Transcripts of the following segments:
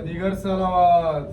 दीगर सलावत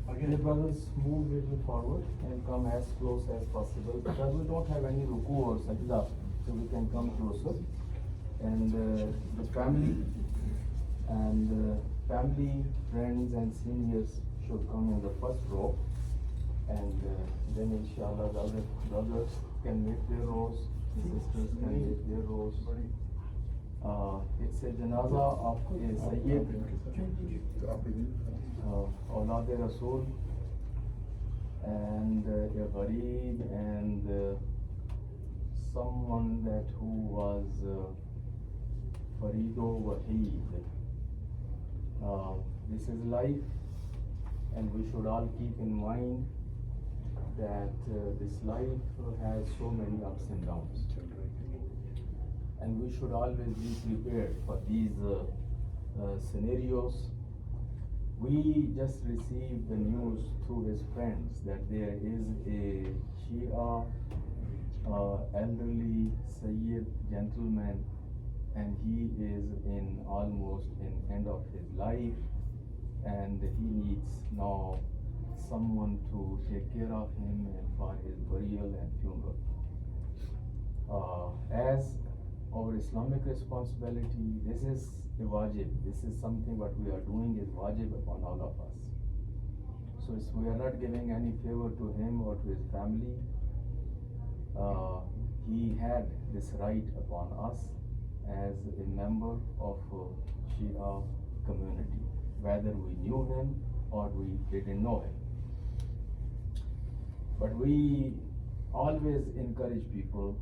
Again, brothers, move a little forward and come as close as possible because we don't have any ruku or sajda, so we can come closer. And the family and family, friends, and seniors should come in the first row. And then inshallah the other brothers can make their rows, the sisters can make their rows. It's a janazah of a Syed Awlad Rasool and a Gharib and someone that who was Farido Waheed. This is life, and we should all keep in mind that this life has so many ups and downs, and we should always be prepared for these scenarios. We just received the news through his friends that there is a Shia elderly Sayyid gentleman, and he is in almost in end of his life, and he needs now someone to take care of him and for his burial and funeral. As our Islamic responsibility, this is a wajib. This is something what we are doing is wajib upon all of us. So we are not giving any favor to him or to his family. He had this right upon us as a member of Shia community, whether we knew him or we didn't know him. But we always encourage people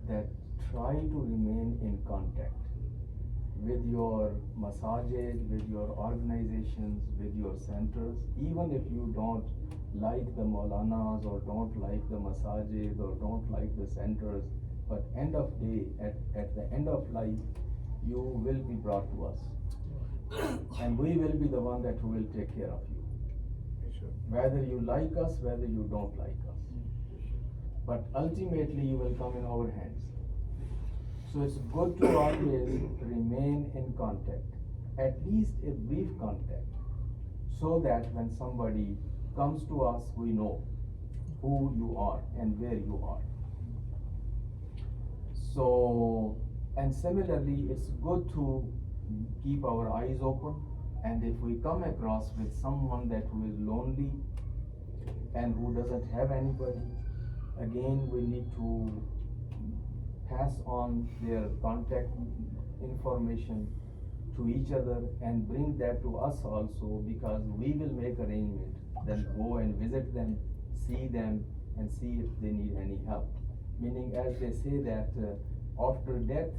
that try to remain in contact with your masajid, with your organizations, with your centers, even if you don't like the Maulanas or don't like the masajid or don't like the centers, but end of day, at the end of life, you will be brought to us. And we will be the one that will take care of you. Whether you like us, whether you don't like us. But ultimately you will come in our hands. So it's good to always remain in contact, at least a brief contact, so that when somebody comes to us, we know who you are and where you are. So, and similarly, it's good to keep our eyes open, and if we come across with someone that who is lonely and who doesn't have anybody, again we need to pass on their contact information to each other and bring that to us also, because we will make arrangement, then go and visit them, see them, and see if they need any help. Meaning, as they say that after death,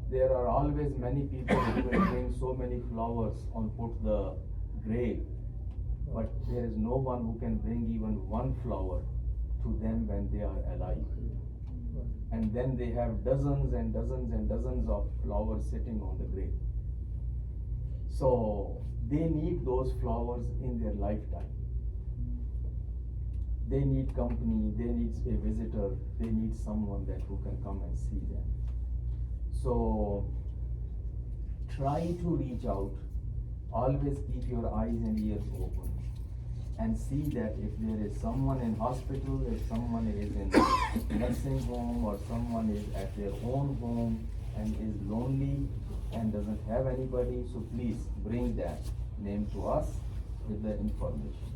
there are always many people who will bring so many flowers on put the grave, but there is no one who can bring even one flower to them when they are alive. And then they have dozens and dozens and dozens of flowers sitting on the grave. So they need those flowers in their lifetime. They need company, they need a visitor, they need someone that who can come and see them. So try to reach out, always keep your eyes and ears open, and see that if there is someone in hospital, if someone is in nursing home, or someone is at their own home and is lonely and doesn't have anybody, so please bring that name to us with the information.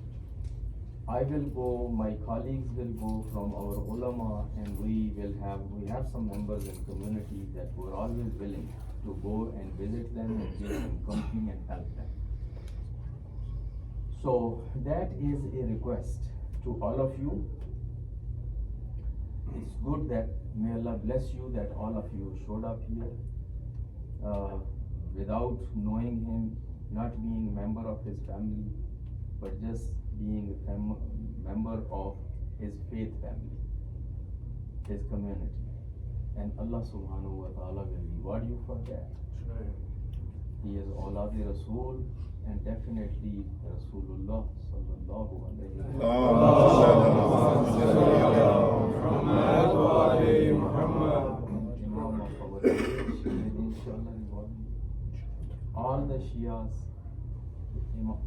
I will go, my colleagues will go from our ulama, and we have some members in community that were always willing to go and visit them and give them company and help them. So that is a request to all of you. It's good that may Allah bless you that all of you showed up here without knowing him, not being a member of his family, but just being a member of his faith family, his community. And Allah subhanahu wa ta'ala will reward you for that. He is Aulad-e Rasool and definitely Rasulullah sallallahu alayhi Imam of our nation, inshallah. All the Shias,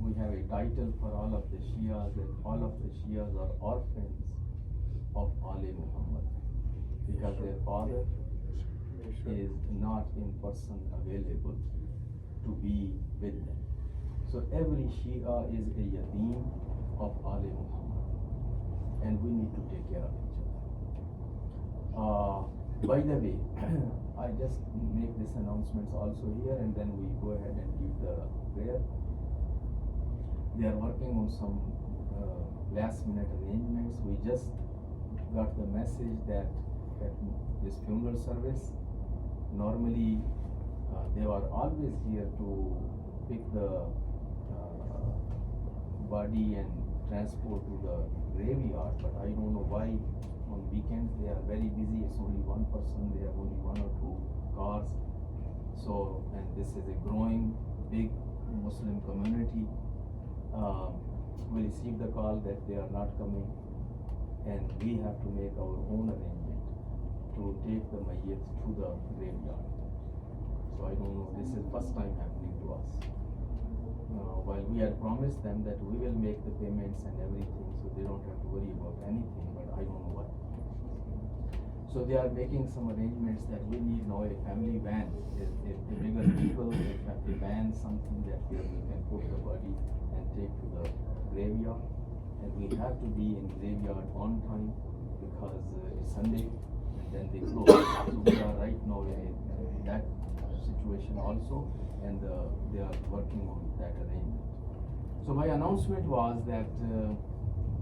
we have a title for all of the Shias, that all of the Shias are orphans of Ali Muhammad, because their father is not in person available to be with them. So every Shia is a yatim of Ali Muhammad, and we need to take care of each other. By the way, I just make this announcements also here, and then we go ahead and give the prayer. They are working on some last minute arrangements. We just got the message that at this funeral service, normally they were always here to pick the body and transport to the graveyard, but I don't know why on weekends they are very busy. It's only one person, they have only 1 or 2 cars. So, and this is a growing big Muslim community. We received the call that they are not coming, and we have to make our own arrangement to take the mayyit to the graveyard. So I don't know, this is first time happening to us. While we had promised them that we will make the payments and everything, so they don't have to worry about anything, but I don't know what. So they are making some arrangements that we need now a family van, a bigger vehicle, a van, something that we can put the body and take to the graveyard. And we have to be in graveyard on time because it's Sunday and then they close. So we are right now in that situation also, and they are working on that arrangement. So my announcement was that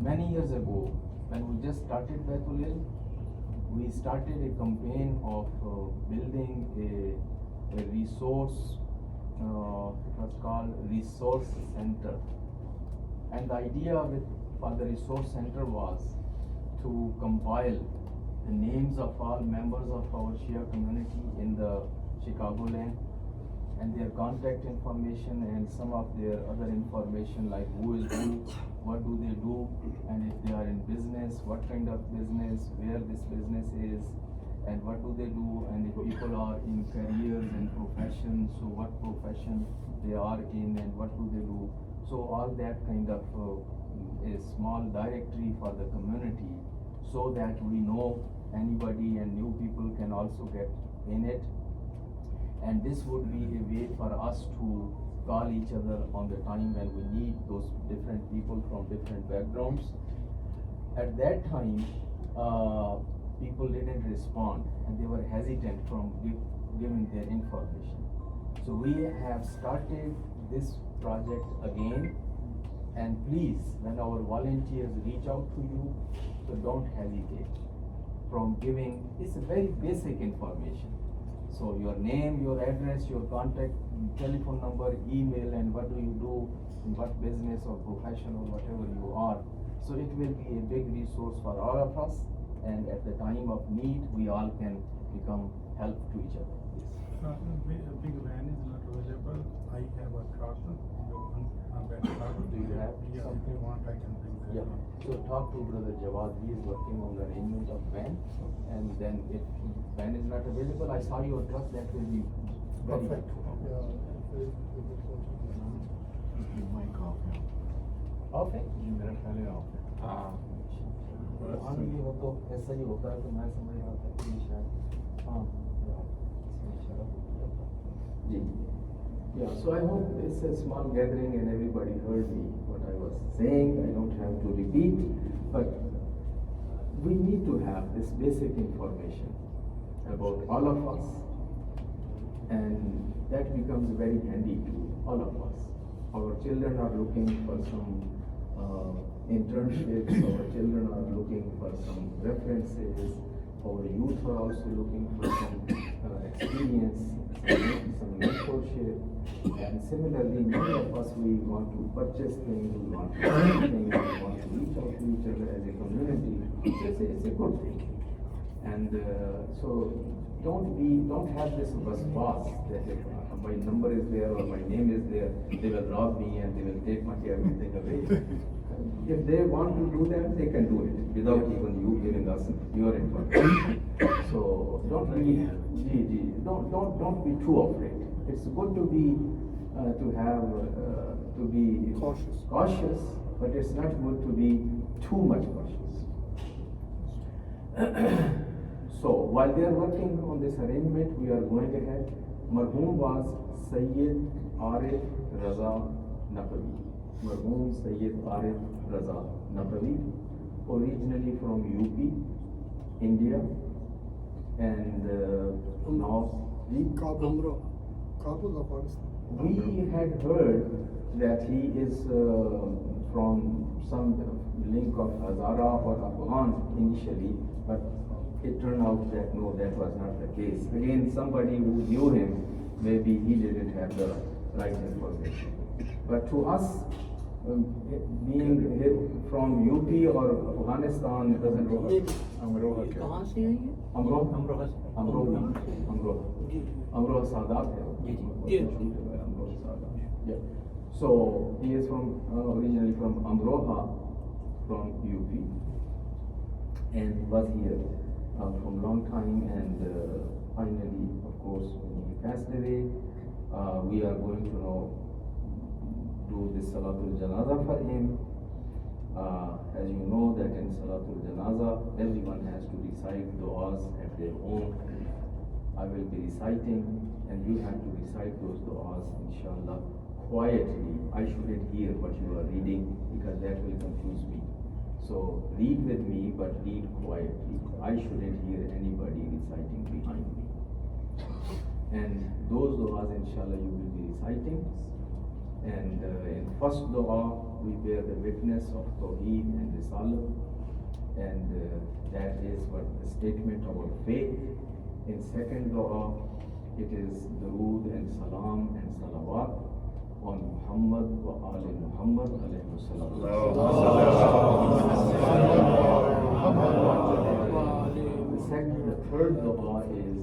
many years ago, when we just started Baitulilm, we started a campaign of building a resource, it was called Resource Center. And the idea for the Resource Center was to compile the names of all members of our Shia community in the Chicagoland, and their contact information and some of their other information, like who is who, what do they do, and if they are in business, what kind of business, where this business is, and what do they do, and if people are in careers and professions, so what profession they are in and what do they do. So all that kind of a small directory for the community, so that we know anybody and new people can also get in it. And this would be a way for us to call each other on the time when we need those different people from different backgrounds. At that time, people didn't respond and they were hesitant from giving their information. So we have started this project again, and please, when our volunteers reach out to you, so don't hesitate from giving. It's a very basic information. So your name, your address, your contact, telephone number, email, and what do you do, in what business or profession or whatever you are. So it will be a big resource for all of us, and at the time of need, we all can become help to each other. Yes. A big van is not available. I have a truck. Do you have Yeah, if something? you want, I can bring that. Yeah. So talk to Brother Jawad. He is working on the arrangement of van, and then if van is not available, I saw your truck. That will be very Perfect. Mike off है off है? मेरा पहले of है हाँ। हाँ, ये वो तो ऐसा ही होता है, तो मैं समझ रहा था कि शायद हाँ इसमें इशारा हो गया था। जी। Yeah, so I hope it's a small gathering and everybody heard me what I was saying. I don't have to repeat, but we need to have this basic information about all of us, and that becomes very handy to all of us. Our children are looking for some internships, our children are looking for some references, our youth are also looking for some experience, some mentorship, and similarly many of us, we want to purchase things, we want to do things, we want to reach out to each other as a community. It's a good thing. And so don't have this bus that my number is there or my name is there, they will rob me and they will take my everything away. If they want to do that, they can do it without even you giving us your information. So don't be too afraid. It's good to be cautious, but it's not good to be too much cautious. So while they are working on this arrangement, we are going ahead. Marhum was Syed Arif Riza Naqvi. Marhum Syed Arif Riza Naqvi, originally from UP, India, and now Kabul, Afghanistan. we had heard that he is from some link of Hazara or Afghan initially, but it turned out that no, that was not the case. Again, somebody who knew him, maybe he didn't have the right information. But to us, being from UP or Afghanistan doesn't matter. कहाँ से है ये? Amroha Sadat hai. Amroha Sadat. Yeah. So he is from originally from Amroha, from UP, and was here from long time, and finally, of course, when he passed away, we are going to now do this Salatul-Janazah for him. As you know that in Salatul-Janazah, everyone has to recite du'as at their own. I will be reciting, and you have to recite those du'as, inshallah, quietly. I shouldn't hear what you are reading, because that will confuse me. So read with me, but read quietly. I shouldn't hear anybody reciting behind me. And those du'as, inshallah, you will be reciting. And in first dua, we bear the witness of Tawheed and Risalah, and that is what the statement of our faith. In second dua, it is Durood and Salam and Salawat on Muhammad wa Ali Muhammad alayhi salam. The third dua is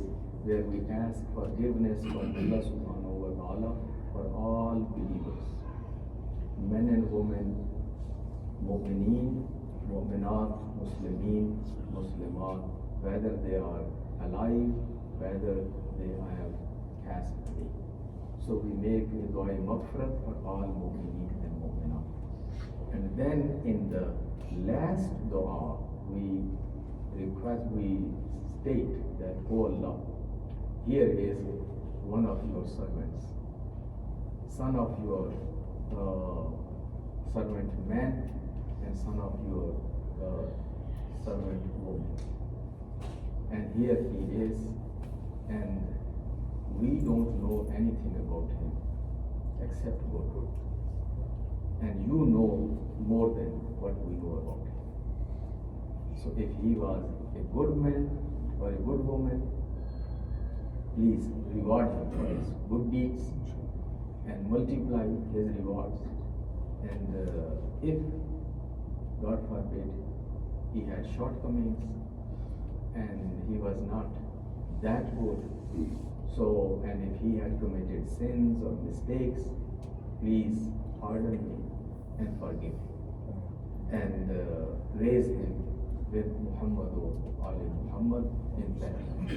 where we ask forgiveness from Allah subhanahu wa ta'ala for all believers, men and women, mu'mineen, mu'minat, muslimin, muslimat, whether they are alive, whether they have passed away. So we make a dua maghfirat for all mu'mineen and mu'minat. And then in the last dua, we state that, oh Allah, here is one of your servants, son of your servant man and son of your servant woman. And here he is, and we don't know anything about him except God. And you know more than what we know about him. So if he was a good man or a good woman, please reward him for his good deeds and multiply his rewards. And if, God forbid, he had shortcomings and he was not that good, so, and if he had committed sins or mistakes, please pardon him and forgive him. And raise him with Muhammad Ali Muhammad in paradise.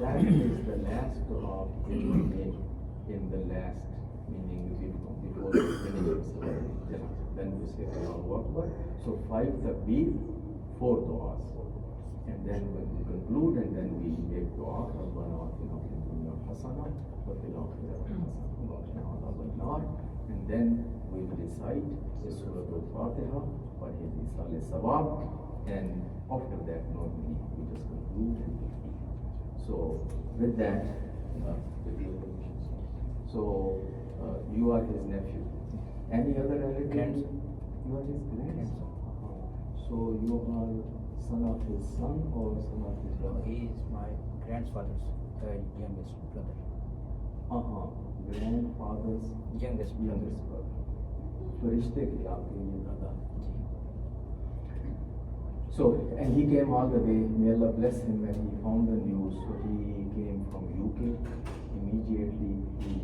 That is the last dua we make in the last, meaning before the beginning of Salat. Then we say Allahu Akbar. So 5 takbir, 4 du'as. And then when we conclude, and then we make dua, Rabbana atina fid dunya hasana wa fil akhirati hasana wa qina adhaban nar. And then we will recite the Surah Al-Fatiha for his Isal Sawab, and after that normally we just conclude and we speak. So with that, with your permission. So you are his nephew. Any other relative? You are his grandson. So you are son of his son or son of his brother? He is my grandfather's youngest brother. Grandfather's Youngest brother. youngest brother. तो रिश्ते के आपके ये दादा. So, and he came all the way, may Allah bless him when he found the news. So he came from UK. Immediately he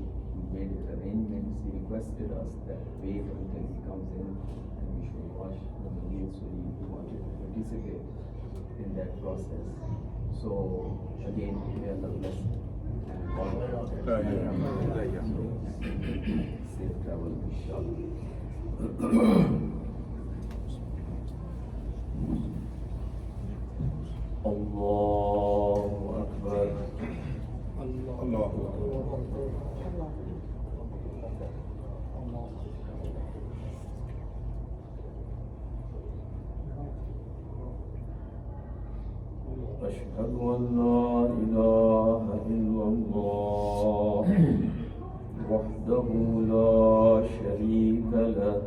made arrangements. He requested us that wait until he comes in and we should watch the movie. So he wanted to participate in that process. So again, may Allah bless him. And all safe travel, inshallah. Allahu Akbar. Allahu Akbar. أشهد أن لا إله إلا الله وحده لا شريك له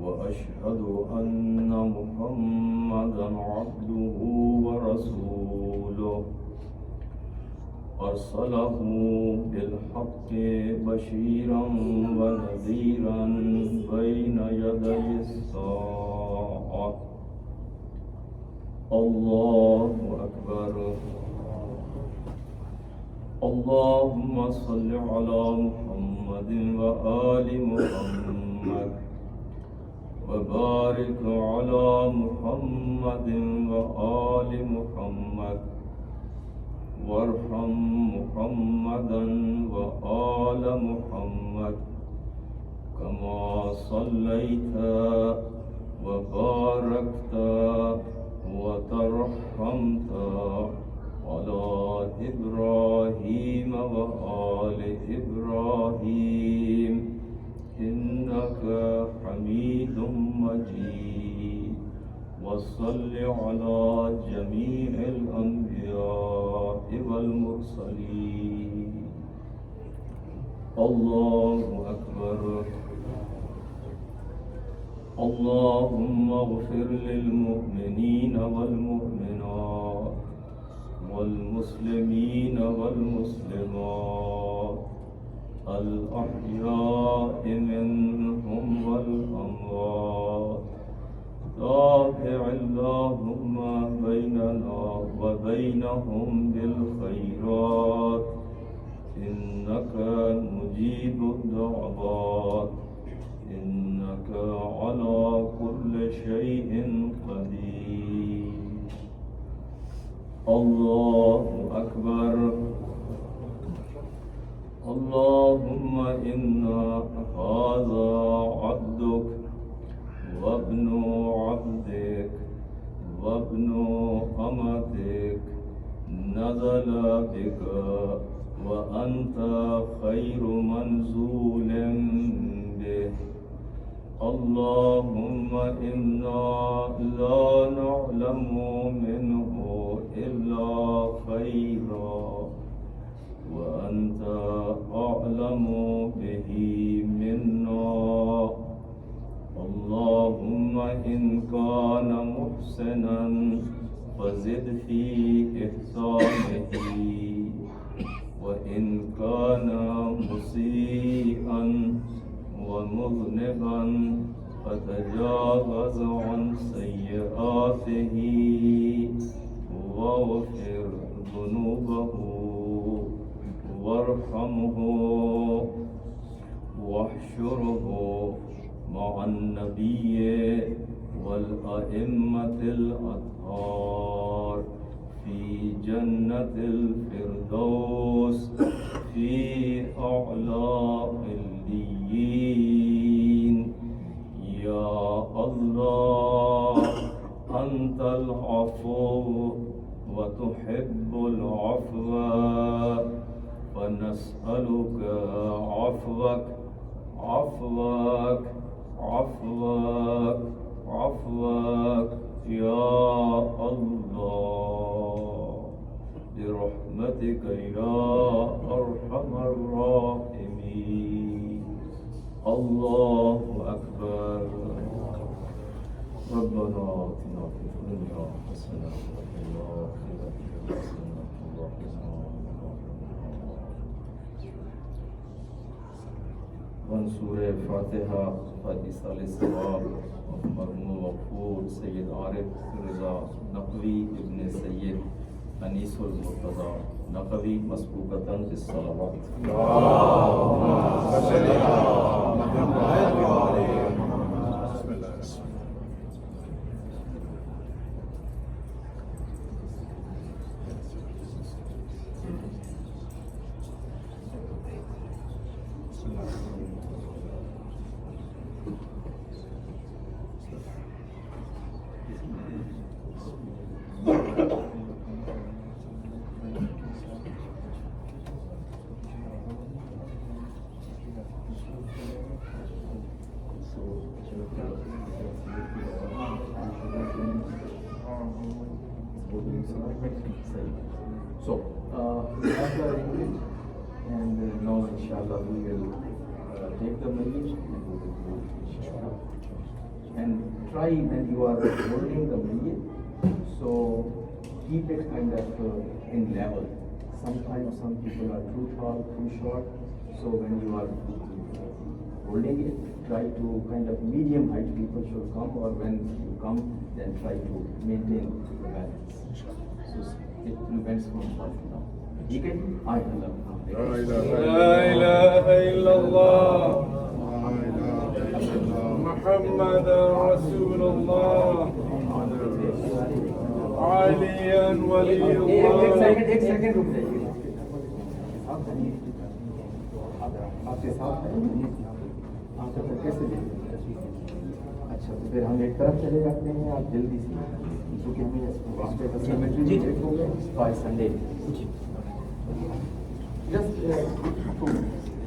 وأشهد أن محمدا عبده ورسوله أرسله بالحق بشيرا ونذيرا بين يدي الساعة. الله أكبر. اللهم صل على محمد وآل محمد وبارك على محمد وآل محمد وارحم محمدا وآل محمد كما صليت وباركت وترحمت على إبراهيم وآل إبراهيم إنك حميد مجيد. وصل على جميع الأنبياء والمرسلين. الله أكبر. اللهم اغفر للمؤمنين والمؤمنات والمسلمين والمسلمات الأحياء منهم والأموات. تابع اللهم بيننا وبينهم بالخيرات إنك مجيب الدعوات إنك على كل شيء قدير. الله أكبر. اللهم إنا هذا عبدك وابن عبدك وابن أمتك نزل بك وأنت خير منزول به. اللهم إنا لا نعلم منه إلا خيرا وأنت أعلم به منا. اللهم إن كان محسنا فزد في إحسانه وإن كان مسيئا ومذنبا فتجاوز عن سيئاته واغفر ذنوبه وارحمه واحشره مع النبي والأئمة الأطهار في جنة الفردوس في أعلى عليين. يا الله أنت العفو وتحب العفو فنسألك عفوك عفوك عفوك عفوك يا الله برحمتك يا أرحم الراحمين. الله أكبر. ربنا آتنا في الدنيا حسنة وفي الآخرة حسنة وقنا عذاب النار. इंसाफन सूरह फातिहा फातिहा सवाब मरहूम मगफूर सैयद आरिफ रिजा नकवी इब्न Syed Anisul Murtaza Naqvi मसबूकतन So, we have the arrangement, and now inshallah we will take the mayyit and we will go inshallah. And try when you are holding the mayyit, so keep it kind of in level. Sometimes some people are too tall, too short, so when you are holding it, try to kind of medium height people should come, or when you come, then try to maintain the balance. So it prevents from falling down. ठीक है? لا إله إلا الله محمد رسول الله عليا ولي الله एक second रुक जाइए। आपके साथ है? आपका तो कैसे देंगे? अच्छा, तो फिर हम एक तरफ चले जाते हैं, आप जल्दी से, क्योंकि हमें वहाँ पे Cemetry देखोगे by Sunday। Just 2 minutes.